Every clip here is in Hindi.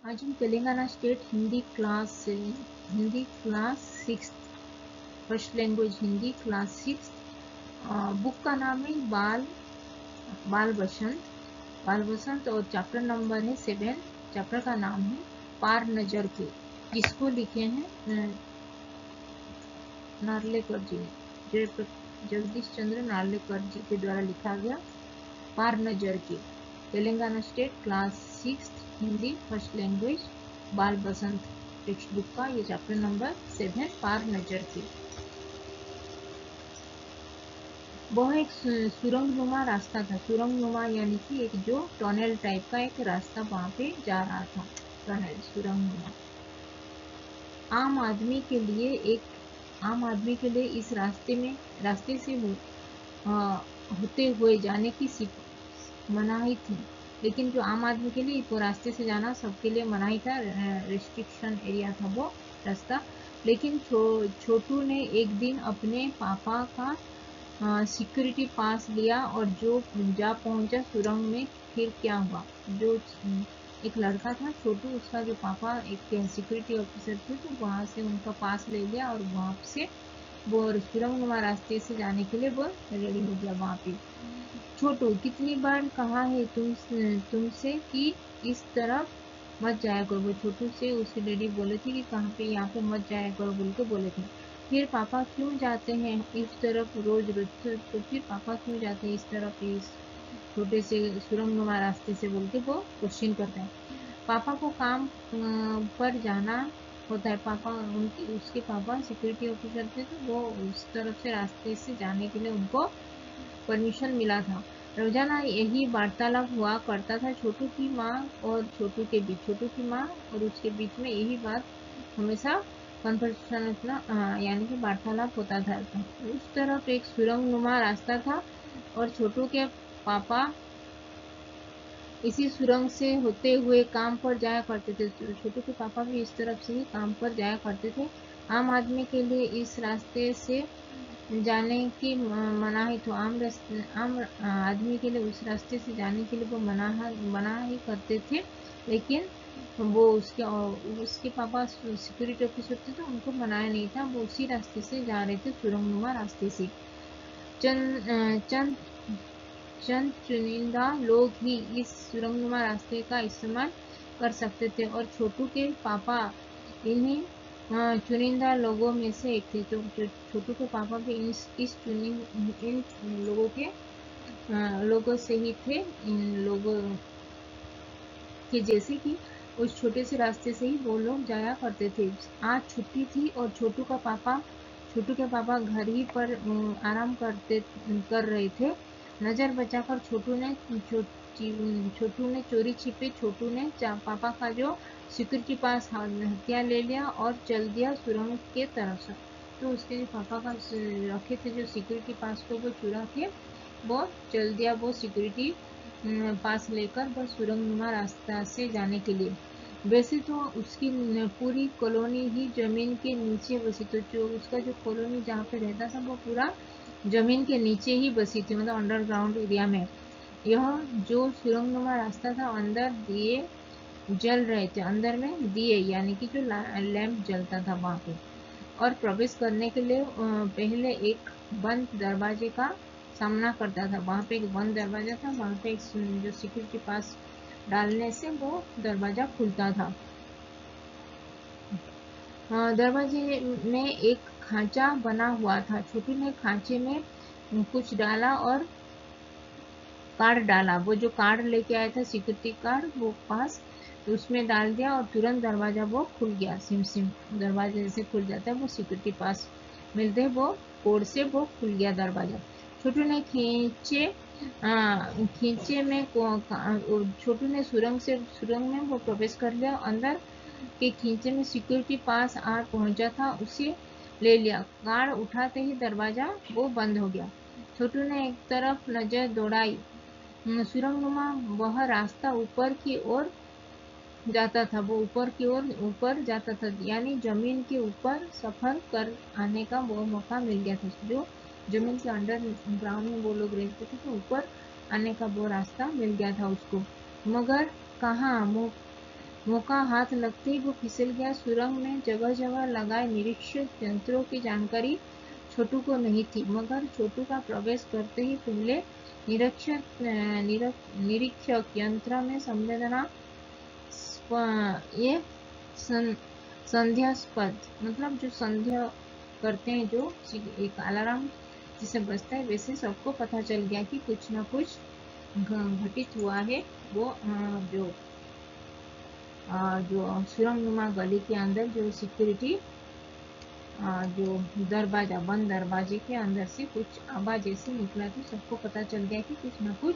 आज हम Telangana state Hindi class 6 first language Hindi class 6 book का नाम है बाल बसंत और चैप्टर नंबर है 7। चैप्टर का नाम है पार नजर के, जिसको लिखे हैं नार्लेकर जी ने, जगदीश चंद्र नार्लेकर जी के द्वारा लिखा गया पार नजर के। Telangana state class 6 Hindi first language बाल बसंत टेक्स्ट बुक का ये चैप्टर नंबर 7 पार नजर के। वह एक सुरंगनुमा रास्ता था। सुरंगनुमा यानी कि एक जो टनल टाइप का एक रास्ता वहां पे जा रहा था, टनल सुरंगनुमा। आम आदमी के लिए इस रास्ते से होते हुए जाने की मनाही थी। लेकिन जो आम आदमी के लिए वो रास्ते से जाना सबके लिए मनाही था, रिस्ट्रिक्शन एरिया था वो रास्ता। लेकिन छोटू ने एक दिन अपने पापा का सिक्योरिटी पास लिया और जो जा पहुंचा सुरंग में। फिर क्या हुआ, जो एक लड़का था छोटू, उसका जो पापा एक सिक्योरिटी ऑफिसर थे, तो वहां से उनका पास ले लिया और वहां से वो सुरंगनुमा रास्ते से जाने के लिए वो रेडी हो गया वहां पे। छोटू, कितनी बार कहा है तुमसे कि इस तरफ मत जाया करो। वो छोटू से उसके डैडी बोले थे कि कहाँ पे, यहाँ पे मत जाया करो बोल के बोले थे। फिर पापा क्यों जाते हैं इस तरफ रोज रोज? तो फिर पापा क्यों जाते हैं इस तरफ, इस छोटे से सुरंगनुमा रास्ते से बोल के वो क्वेश्चन करते हैं। पापा को काम पर जाना होता है। उसके पापा सिक्योरिटी ऑफिसर थे, तो वो उस तरफ से रास्ते से जाने के लिए उनको परमिशन मिला था। रोजाना यही वार्तालाप हुआ करता था छोटू की माँ और छोटू के बीच। छोटू की माँ और उसके बीच में यही बात हमेशा कन्वर्सेशन यानी कि वार्तालाप होता था। उस तरफ एक सुरंगनुमा रास्ता था और छोटू के पापा इसी सुरंग से होते हुए काम पर जाया करते थे। छोटू के पापा भी इस तरफ से ही काम पर जाया करते थे। आम आदमी के लिए इस रास्ते से जाने की मनाही तो आम आदमी के लिए उस रास्ते से जाने के लिए वो मना ही करते थे। लेकिन वो उसके पापा सिक्योरिटी ऑफिसर थे, तो उनको मनाया नहीं था। वो उसी रास्ते से जा रहे थे, सुरंगनुमा रास्ते से। चंद चंद चुनिंदा लोग ही इस सुरंगनुमा रास्ते का इस्तेमाल कर सकते थे और छोटू के पापा इन्हीं चुनिंदा लोगों में से एक थे। तो छोटू के पापा भी इन लोगों से ही थे। इन लोगों के जैसे कि उस छोटे से रास्ते से ही वो लोग जाया करते थे। आज छुट्टी थी और छोटू के पापा घर ही पर आराम कर रहे थे। नजर बचाकर छोटू ने चोरी छिपे पापा का जो सिक्योरिटी पास हथियार ले लिया और चल दिया सुरंग के तरफ से। तो उसके जो पापा का रखे थे जो सिक्योरिटी पास को वो चुरा के वो चल दिया, वो सिक्योरिटी पास लेकर वो सुरंगनुमा रास्ता से जाने के लिए। वैसे तो उसकी पूरी कॉलोनी ही जमीन के नीचे बसी, तो जो उसका जो कॉलोनी जहाँ पे रहता था वो पूरा जमीन के नीचे ही बसी थी, मतलब अंडरग्राउंड एरिया में। यह जो सुरंगनुमा रास्ता था, अंदर दिए जल रहे थे, अंदर में दिए यानी कि जो लैंप जलता था वहां पे। और प्रवेश करने के लिए पहले एक बंद दरवाजे का सामना करता था। वहां पे एक बंद दरवाजा था, वहां पे एक जो सिक्योरिटी पास डालने से वो दरवाजा खुलता था। दरवाजे में एक खांचा बना हुआ था। छोटू ने खांचे में कुछ डाला और कार्ड डाला। वो जो कार्ड लेके आया था सिक्योरिटी कार्ड, वो पास उसमें डाल दिया और तुरंत दरवाजा वो खुल गया। सिम सिम दरवाजा जैसे खुल जाता है, वो सिक्योरिटी पास मिलते वो कोड से वो खुल गया दरवाजा। छोटू ने सुरंग में वो प्रवेश कर लिया। अंदर के खींचे में सिक्योरिटी पास पहुंचा था, उसे ले लिया। कार्ड उठाते ही दरवाजा वो बंद हो गया। छोटू ने एक तरफ नजर दौड़ाई। सुरंगनुमा वह रास्ता ऊपर की ओर जाता था, वो ऊपर जाता था, यानी जमीन के ऊपर सफर कर आने का वो मौका मिल गया था। जो जमीन के अंडर ग्राउंड में वो लोग रहते थे, तो ऊपर आने का वो रास्ता मिल गया था उसको। मगर कहाँ मौका हाथ लगते ही वो फिसल गया। सुरंग में जगह जगह लगाए निरीक्षक यंत्रों की जानकारी छोटू को नहीं थी, मगर छोटू का प्रवेश करते ही पहले निरीक्षक यंत्र में संवेदना ये संध्यास्पद, मतलब जो संध्या करते हैं, जो एक अलार्म जिसे बजता है, वैसे सबको पता चल गया कि कुछ ना कुछ घटित हुआ है। वो जो सुरंगनुमा गली के अंदर जो सिक्योरिटी जो दरवाजा, बंद दरवाजे के अंदर से कुछ आवाज ऐसी निकला तो सबको पता चल गया कि कुछ ना कुछ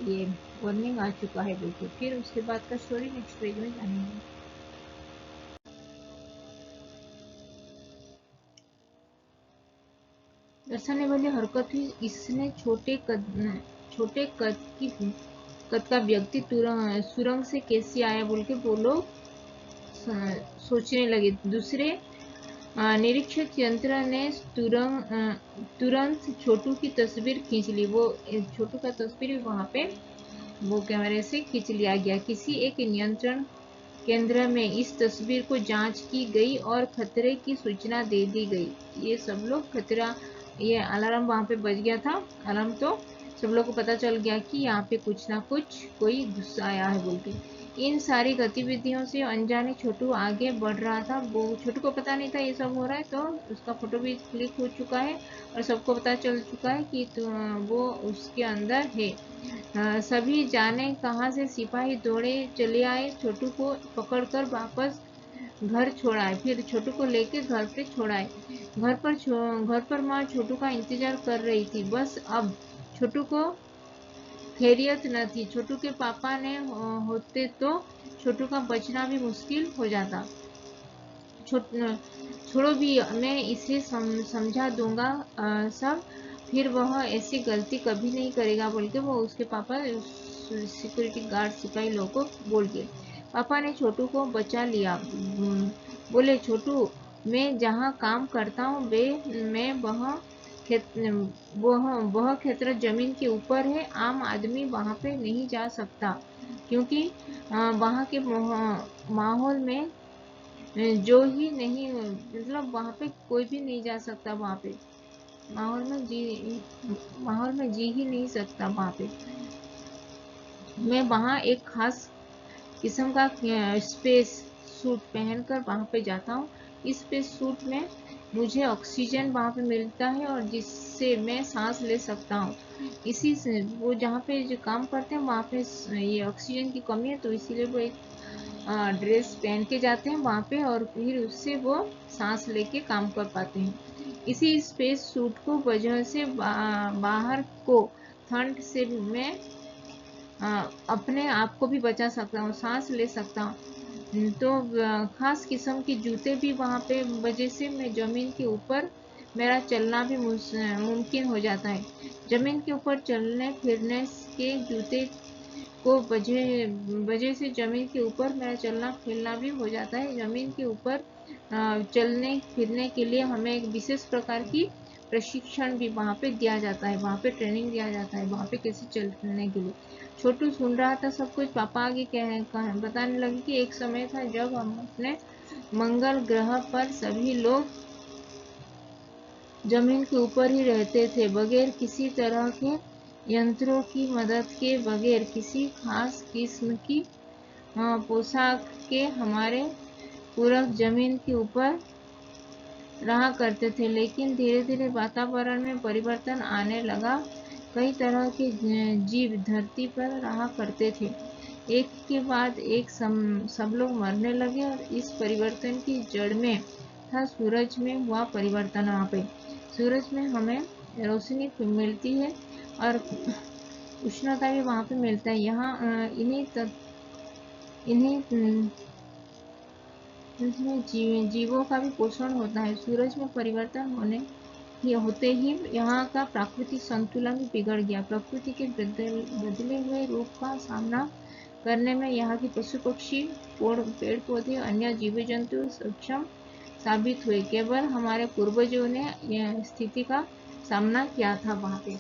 ये वार्निंग आ चुका है बिल्कुल। फिर उसके बाद का स्टोरी नेक्स्ट पेज में जानेंगे। दर्शाने वाली हरकत हुई। इसने छोटे कद का व्यक्ति सुरंग से कैसे आया बोल के वो लोग सोचने लगे। दूसरे निरीक्षक यंत्र ने तुरंत छोटू की तस्वीर खींच ली। वो छोटू का तस्वीर वहां पे वो कैमरे से खींच लिया गया। किसी एक नियंत्रण केंद्र में इस तस्वीर को जांच की गई और खतरे की सूचना दे दी गई। ये सब लोग खतरा, ये अलार्म वहां पे बज गया था अलार्म, तो सब लोग को पता चल गया कि यहाँ पे कुछ ना कुछ कोई गुस्सा आया है बोल के। इन सारी गतिविधियों से अनजाने छोटू आगे बढ़ रहा था। वो छोटू को पता नहीं था ये सब हो रहा है, तो उसका फोटो भी क्लिक हो चुका है और सबको पता चल चुका है कि वो उसके अंदर है। सभी जाने कहां से सिपाही दौड़े चले आए, छोटू को पकड़कर वापस घर छोड़ाए। फिर छोटू को लेके घर पे छोड़ाए। घर पर माँ छोटू का इंतजार कर रही थी। बस अब छोटू को खैरियत न थी। छोटू के पापा ने होते तो छोटू का बचना भी मुश्किल हो जाता। छोड़ो भी, मैं इसे समझा दूंगा सब, फिर वह ऐसी गलती कभी नहीं करेगा बोल के वो उसके पापा सिक्योरिटी गार्ड सिपाही लोग को बोल दिए। पापा ने छोटू को बचा लिया। बोले, छोटू, मैं जहाँ काम करता हूँ मैं वह क्षेत्र जमीन के ऊपर है। आम आदमी वहाँ पे नहीं जा सकता, क्योंकि वहाँ के माहौल में जो ही नहीं, मतलब वहाँ पे कोई भी नहीं जा सकता। वहाँ पे माहौल में जी ही नहीं सकता वहाँ पे। मैं वहाँ एक खास किस्म का स्पेस सूट पहनकर वहाँ पे जाता हूँ। इस स्पेस सूट में मुझे ऑक्सीजन वहाँ पे मिलता है और जिससे मैं सांस ले सकता हूँ। इसी से वो जहाँ पे जो काम करते हैं वहाँ पे ये ऑक्सीजन की कमी है, तो इसीलिए वो एक ड्रेस पहन के जाते हैं वहाँ पे और फिर उससे वो सांस लेके काम कर पाते हैं। इसी स्पेस सूट को वजह से बाहर को ठंड से मैं अपने आप को भी बचा सकता हूँ, सांस ले सकता हूँ। तो खास किस्म के जूते भी वहाँ पे वजह से मैं जमीन के ऊपर मेरा चलना भी मुमकिन हो जाता है। जमीन के ऊपर चलने फिरने के जूते को वजह से जमीन के ऊपर मेरा चलना फिरना भी हो जाता है। जमीन के ऊपर चलने फिरने के लिए हमें एक विशेष प्रकार की प्रशिक्षण भी वहाँ पे दिया जाता है, वहाँ पे ट्रेनिंग दिया जाता है वहाँ पे कैसे चलने के लिए। छोटू सुन रहा था सब कुछ। पापा आगे बताने लगे कि एक समय था जब हम अपने मंगल ग्रह पर सभी लोग जमीन के ऊपर ही रहते थे, बगैर किसी तरह के यंत्रों की मदद के, बगैर किसी खास किस्म की पोशाक के हमारे पूरक जमीन के ऊपर रहा करते थे। लेकिन धीरे धीरे वातावरण में परिवर्तन आने लगा। कई तरह के जीव धरती पर रहा करते थे। एक के बाद एक सब लोग मरने लगे और इस परिवर्तन की जड़ में था सूरज में हुआ परिवर्तन। वहाँ पे सूरज में हमें रोशनी मिलती है और उष्णता भी वहाँ पे मिलता है। यहाँ इन्हीं इसमें जीवों का भी पोषण होता है। सूरज में परिवर्तन होते ही यहाँ का प्राकृतिक संतुलन भी बिगड़ गया। प्रकृति के बदले हुए रूप का सामना करने में यहाँ के पशु पक्षी, पेड़ पौधे, अन्य जीव जंतु सक्षम साबित हुए। केवल हमारे पूर्वजों ने यह स्थिति का सामना किया था वहाँ पे।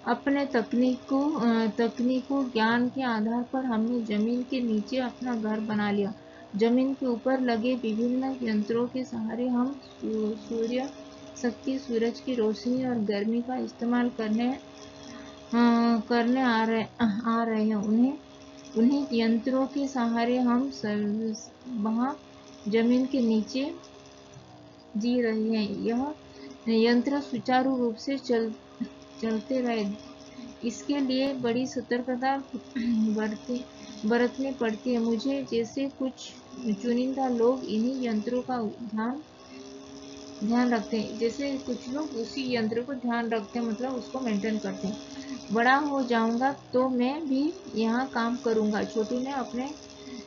अपने तकनीकों ज्ञान के आधार पर हमने जमीन के नीचे अपना घर बना लिया। जमीन के ऊपर लगे विभिन्न यंत्रों के सहारे हम सूर्य शक्ति, सूरज की रोशनी और गर्मी का इस्तेमाल करने आ रहे हैं। उन्हीं यंत्रों के सहारे हम वहाँ जमीन के नीचे जी रहे हैं। यह यंत्र सुचारू रूप से चलते रहे, इसके लिए बड़ी सतर्कता बरतनी पड़ती है। मुझे जैसे कुछ चुनिंदा लोग इन्हीं यंत्रों का ध्यान रखते हैं। जैसे कुछ लोग उसी यंत्र को ध्यान रखते हैं, मतलब उसको मेंटेन करते हैं। बड़ा हो जाऊंगा तो मैं भी यहाँ काम करूंगा, छोटू ने अपने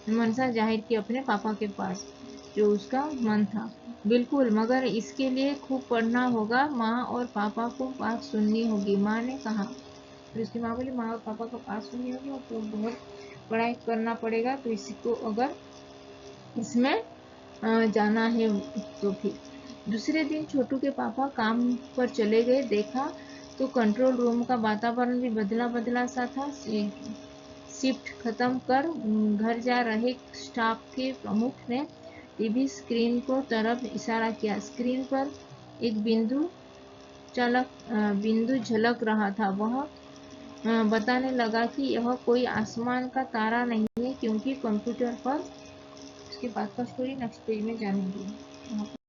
मनसा जाहिर की अपने पापा के पास, जो उसका मन था। बिल्कुल, मगर इसके लिए खूब पढ़ना होगा, माँ और पापा को बात सुननी होगी, माँ ने कहा। फिर उसकी माँ बोली माँ और पापा को बात सुननी होगी और तो बहुत पढ़ाई करना पड़ेगा, तो इसको अगर इसमें जाना है तो। फिर दूसरे दिन छोटू के पापा काम पर चले गए। देखा तो कंट्रोल रूम का वातावरण भी बदला बदला सा था। शिफ्ट खत्म कर घर जा रहे स्टाफ के प्रमुख ने टीवी स्क्रीन को तरफ इशारा किया। स्क्रीन पर एक बिंदु झलक रहा था। वह बताने लगा कि यह कोई आसमान का तारा नहीं है, क्योंकि कंप्यूटर पर। उसके बाद का स्टोरी नेक्स्ट पेज में जानेंगे।